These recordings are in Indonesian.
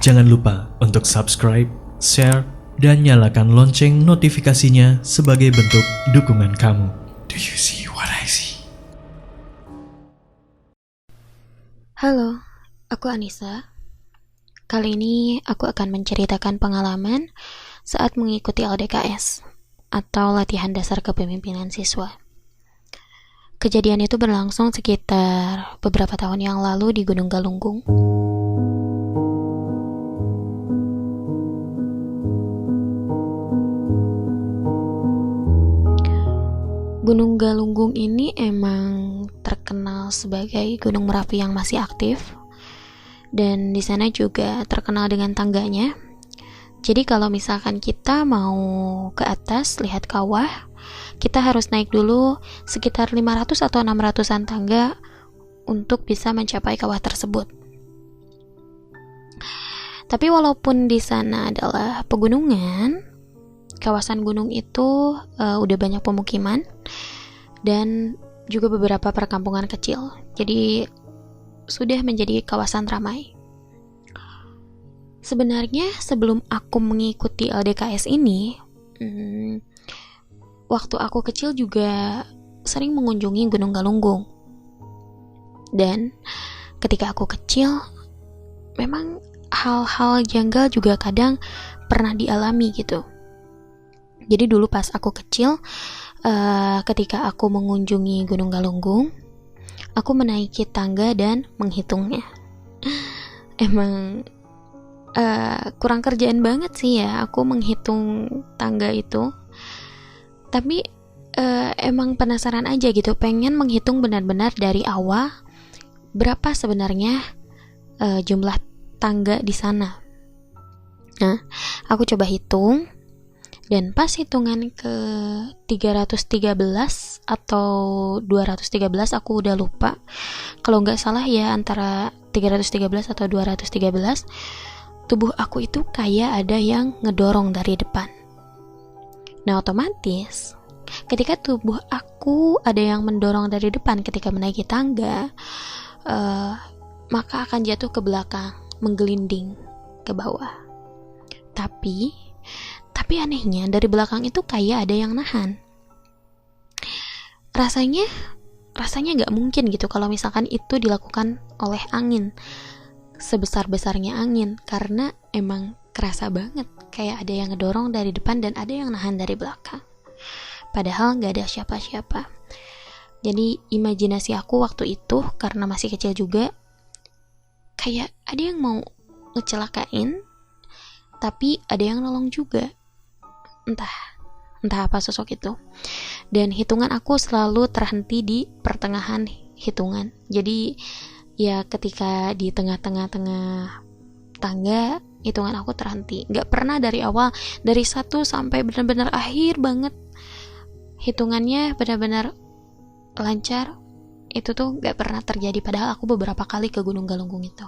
Jangan lupa untuk subscribe, share, dan nyalakan lonceng notifikasinya sebagai bentuk dukungan kamu. Do you see what I see? Halo, aku Anissa. Kali ini aku akan menceritakan pengalaman saat mengikuti LDKS atau Latihan Dasar Kepemimpinan Siswa. Kejadian itu berlangsung sekitar beberapa tahun yang lalu di Gunung Galunggung. Gunung Galunggung ini emang terkenal sebagai gunung Merapi yang masih aktif, dan di sana juga terkenal dengan tangganya. Jadi kalau misalkan kita mau ke atas lihat kawah, kita harus naik dulu sekitar 500 atau 600-an tangga untuk bisa mencapai kawah tersebut. Tapi walaupun di sana adalah pegunungan, kawasan gunung itu udah banyak pemukiman dan juga beberapa perkampungan kecil. Jadi sudah menjadi kawasan ramai. Sebenarnya sebelum aku mengikuti LDKS ini, waktu aku kecil juga sering mengunjungi Gunung Galunggung. Dan ketika aku kecil, memang hal-hal janggal juga kadang pernah dialami gitu. Jadi dulu pas aku kecil, ketika aku mengunjungi Gunung Galunggung, aku menaiki tangga dan menghitungnya. Emang kurang kerjaan banget sih ya aku menghitung tangga itu. Tapi emang penasaran aja gitu, pengen menghitung benar-benar dari awal berapa sebenarnya jumlah tangga di sana. Nah, aku coba hitung. Dan pas hitungan ke 313 atau 213, aku udah lupa. Kalau nggak salah ya antara 313 atau 213, tubuh aku itu kayak ada yang ngedorong dari depan. Nah, otomatis ketika tubuh aku ada yang mendorong dari depan ketika menaiki tangga, maka akan jatuh ke belakang, menggelinding ke bawah. Tapi anehnya dari belakang itu kayak ada yang nahan. Rasanya nggak mungkin gitu kalau misalkan itu dilakukan oleh angin, sebesar-besarnya angin, karena emang kerasa banget kayak ada yang ngedorong dari depan dan ada yang nahan dari belakang. Padahal nggak ada siapa-siapa. Jadi imajinasi aku waktu itu, karena masih kecil juga, kayak ada yang mau ngecelakain, tapi ada yang nolong juga. Entah apa sosok itu. Dan hitungan aku selalu terhenti di pertengahan hitungan. Jadi ya ketika di tengah-tengah tangga, hitungan aku terhenti. Gak pernah dari awal, dari 1 sampai benar-benar akhir banget hitungannya benar-benar lancar. Itu tuh gak pernah terjadi, padahal aku beberapa kali ke Gunung Galunggung itu.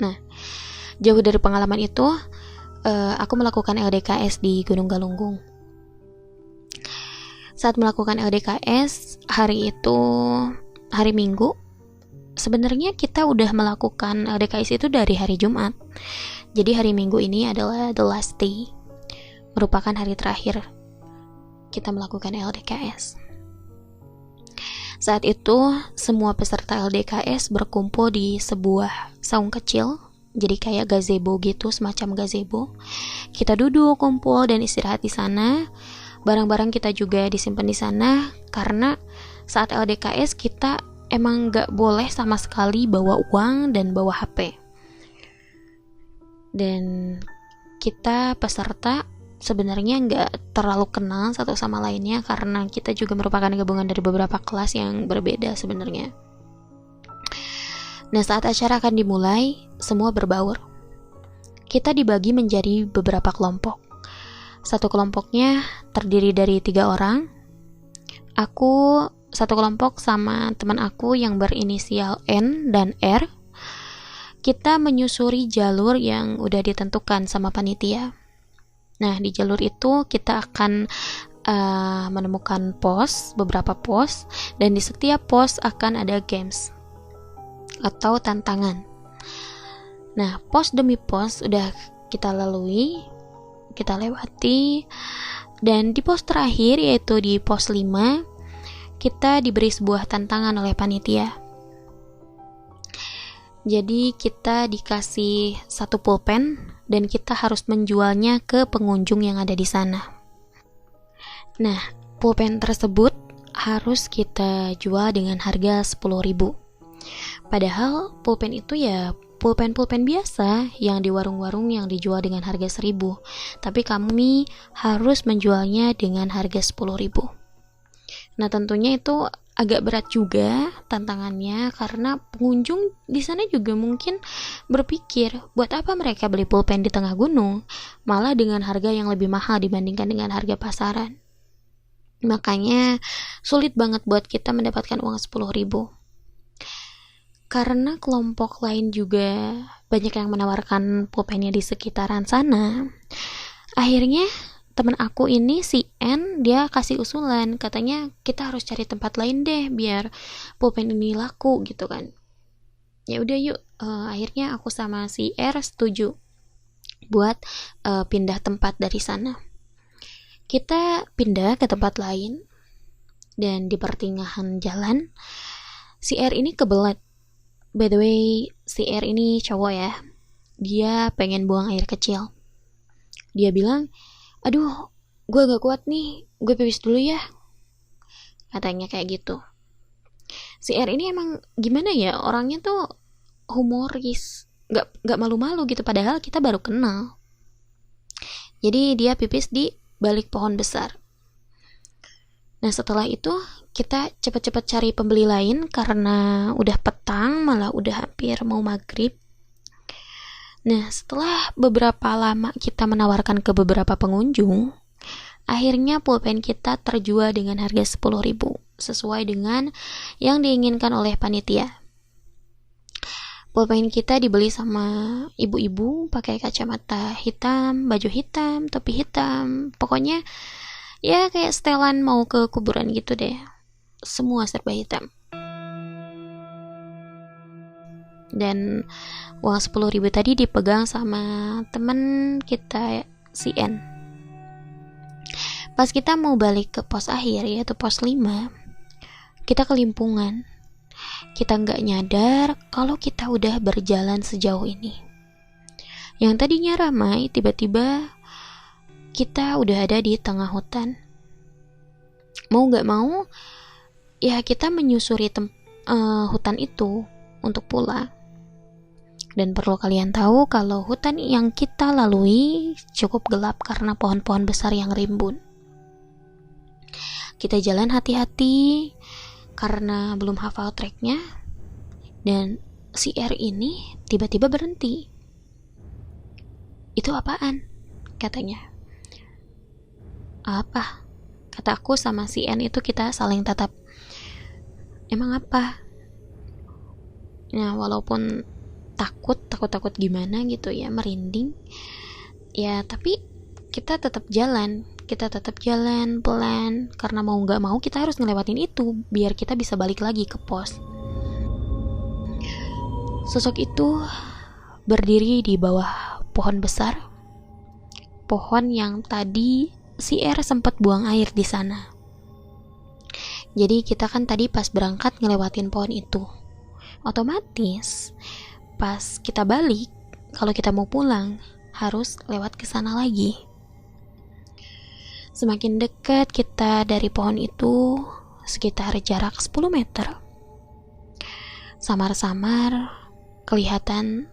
Nah, jauh dari pengalaman itu, aku melakukan LDKS di Gunung Galunggung. Saat melakukan LDKS, hari itu hari Minggu. Sebenarnya kita udah melakukan LDKS itu dari hari Jumat. Jadi hari Minggu ini adalah the last day, merupakan hari terakhir kita melakukan LDKS. Saat itu semua peserta LDKS berkumpul di sebuah saung kecil. Jadi kayak gazebo gitu, semacam gazebo. Kita duduk, kumpul, dan istirahat di sana. Barang-barang kita juga disimpan di sana, karena saat LDKS kita emang gak boleh sama sekali bawa uang dan bawa HP. Dan kita peserta sebenarnya gak terlalu kenal satu sama lainnya, karena kita juga merupakan gabungan dari beberapa kelas yang berbeda sebenarnya. Nah, saat acara akan dimulai, semua berbaur. Kita dibagi menjadi beberapa kelompok. Satu kelompoknya terdiri dari 3 orang. Aku satu kelompok sama teman aku yang berinisial N dan R. Kita menyusuri jalur yang udah ditentukan sama panitia. Nah, di jalur itu kita akan menemukan beberapa pos, dan di setiap pos akan ada games atau tantangan. Nah, pos demi pos udah kita lalui, kita lewati, dan di pos terakhir yaitu di pos 5, kita diberi sebuah tantangan oleh panitia. Jadi kita dikasih satu pulpen dan kita harus menjualnya ke pengunjung yang ada di sana. Nah, pulpen tersebut harus kita jual dengan harga 10.000. Padahal pulpen itu ya pulpen-pulpen biasa yang di warung-warung yang dijual dengan harga 1.000. Tapi kami harus menjualnya dengan harga 10.000. Nah, tentunya itu agak berat juga tantangannya karena pengunjung di sana juga mungkin berpikir, buat apa mereka beli pulpen di tengah gunung, malah dengan harga yang lebih mahal dibandingkan dengan harga pasaran. Makanya sulit banget buat kita mendapatkan uang 10.000. Karena kelompok lain juga banyak yang menawarkan pulpennya di sekitaran sana. Akhirnya teman aku ini si N, dia kasih usulan, katanya kita harus cari tempat lain deh biar pulpen ini laku gitu kan. Ya udah yuk, akhirnya aku sama si R setuju buat pindah tempat dari sana. Kita pindah ke tempat lain, dan di pertengahan jalan si R ini kebelet. By the way, si R ini cowok ya. Dia pengen buang air kecil. Dia bilang, aduh, gue gak kuat nih, gue pipis dulu ya. Katanya kayak gitu. Si R ini emang gimana ya, orangnya tuh humoris, gak malu-malu gitu, padahal kita baru kenal. Jadi dia pipis di balik pohon besar. Nah, setelah itu kita cepat-cepat cari pembeli lain karena udah petang, malah udah hampir mau maghrib. Nah, setelah beberapa lama kita menawarkan ke beberapa pengunjung, akhirnya pulpen kita terjual dengan harga 10.000 sesuai dengan yang diinginkan oleh panitia. Pulpen kita dibeli sama ibu-ibu pakai kacamata hitam, baju hitam, topi hitam, pokoknya ya kayak setelan mau ke kuburan gitu deh. Semua serba hitam. Dan uang 10.000 tadi dipegang sama temen kita si N. Pas kita mau balik ke pos akhir yaitu pos 5, kita kelimpungan. Kita nggak nyadar kalau kita udah berjalan sejauh ini. Yang tadinya ramai, tiba-tiba kita udah ada di tengah hutan. Mau nggak mau, ya kita menyusuri hutan itu untuk pulang. Dan perlu kalian tahu kalau hutan yang kita lalui cukup gelap karena pohon-pohon besar yang rimbun. Kita jalan hati-hati karena belum hafal treknya, dan si R ini tiba-tiba berhenti. Itu apaan? Katanya. Apa? Kata aku sama si N itu kita saling tatap. Emang apa? Nah, walaupun takut gimana gitu ya, merinding. Ya, tapi kita tetap jalan pelan, karena mau nggak mau kita harus ngelewatin itu biar kita bisa balik lagi ke pos. Sosok itu berdiri di bawah pohon besar, pohon yang tadi si R sempat buang air di sana. Jadi kita kan tadi pas berangkat ngelewatin pohon itu, otomatis pas kita balik, kalau kita mau pulang harus lewat ke sana lagi. Semakin dekat kita dari pohon itu, sekitar jarak 10 meter, samar-samar kelihatan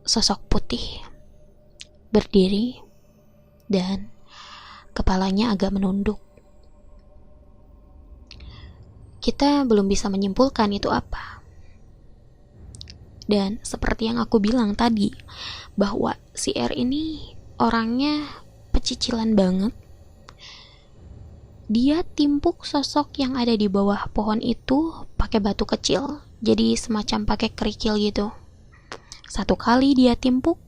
sosok putih berdiri dan kepalanya agak menunduk. Kita belum bisa menyimpulkan itu apa. Dan seperti yang aku bilang tadi, bahwa si R ini orangnya pecicilan banget. Dia timpuk sosok yang ada di bawah pohon itu pakai batu kecil, jadi semacam pakai kerikil gitu. Satu kali dia timpuk,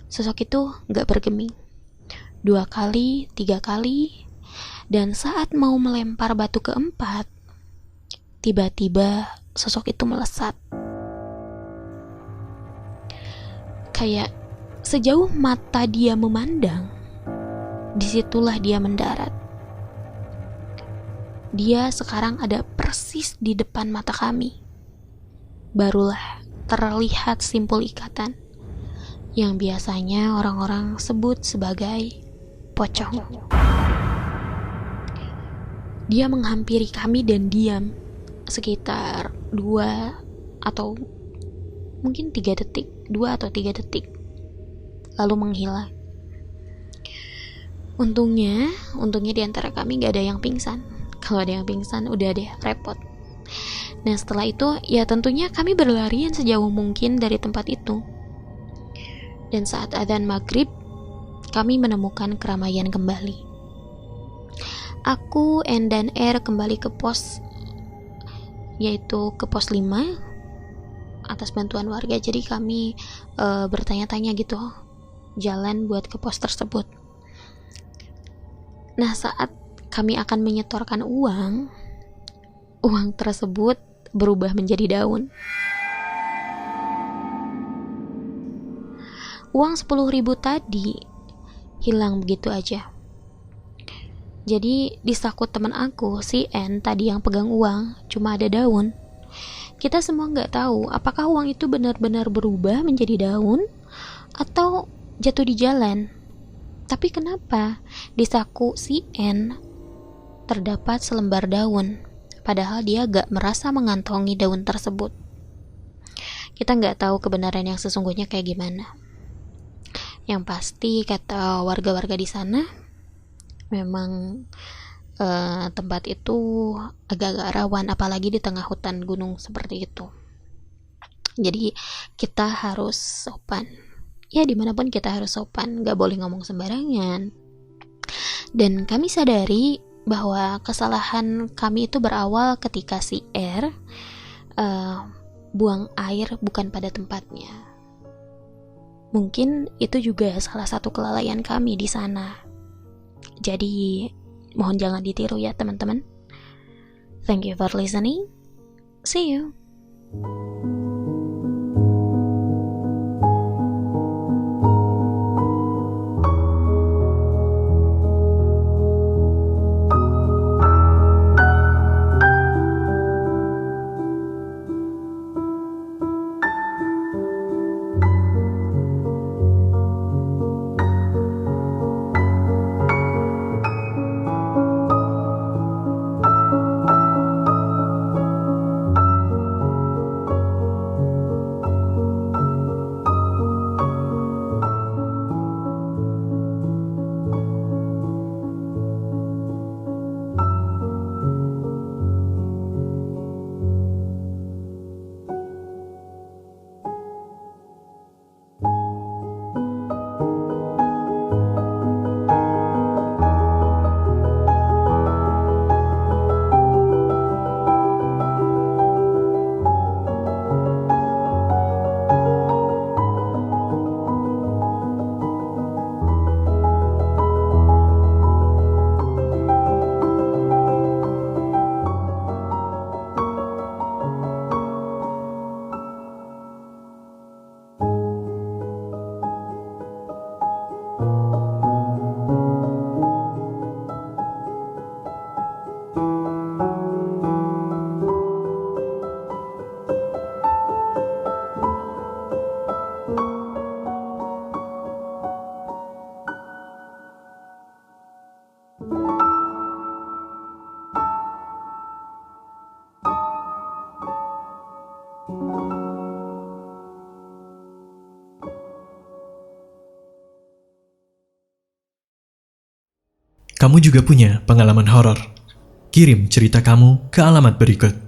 sosok itu gak bergeming. 2 kali, 3 kali, dan saat mau melempar batu keempat, tiba-tiba sosok itu melesat. Kayak sejauh mata dia memandang, disitulah dia mendarat. Dia sekarang ada persis di depan mata kami. Barulah terlihat simpul ikatan yang biasanya orang-orang sebut sebagai pocong. Dia menghampiri kami dan diam sekitar 2 atau mungkin 3 detik, 2 atau 3 detik, lalu menghilang. Untungnya di antara kami gak ada yang pingsan. Kalau ada yang pingsan udah deh repot. Nah setelah itu ya tentunya kami berlarian sejauh mungkin dari tempat itu. Dan saat adzan maghrib, kami menemukan keramaian kembali. Aku, N dan R kembali ke pos, yaitu ke pos 5 atas bantuan warga. Jadi kami bertanya-tanya gitu jalan buat ke pos tersebut. Nah saat kami akan menyetorkan uang tersebut berubah menjadi daun. Uang 10.000 tadi hilang begitu aja. Jadi di saku teman aku, si N tadi yang pegang uang, cuma ada daun. Kita semua nggak tahu apakah uang itu benar-benar berubah menjadi daun atau jatuh di jalan. Tapi kenapa di saku si N terdapat selembar daun, padahal dia gak merasa mengantongi daun tersebut. Kita nggak tahu kebenaran yang sesungguhnya kayak gimana. Yang pasti kata warga-warga di sana, memang tempat itu agak-agak rawan, apalagi di tengah hutan gunung seperti itu. Jadi kita harus sopan. Ya dimanapun kita harus sopan, gak boleh ngomong sembarangan. Dan kami sadari bahwa kesalahan kami itu berawal ketika si R buang air bukan pada tempatnya. Mungkin itu juga salah satu kelalaian kami di sana. Jadi mohon jangan ditiru ya teman-teman. Thank you for listening. See you. Kamu juga punya pengalaman horor? Kirim cerita kamu ke alamat berikut.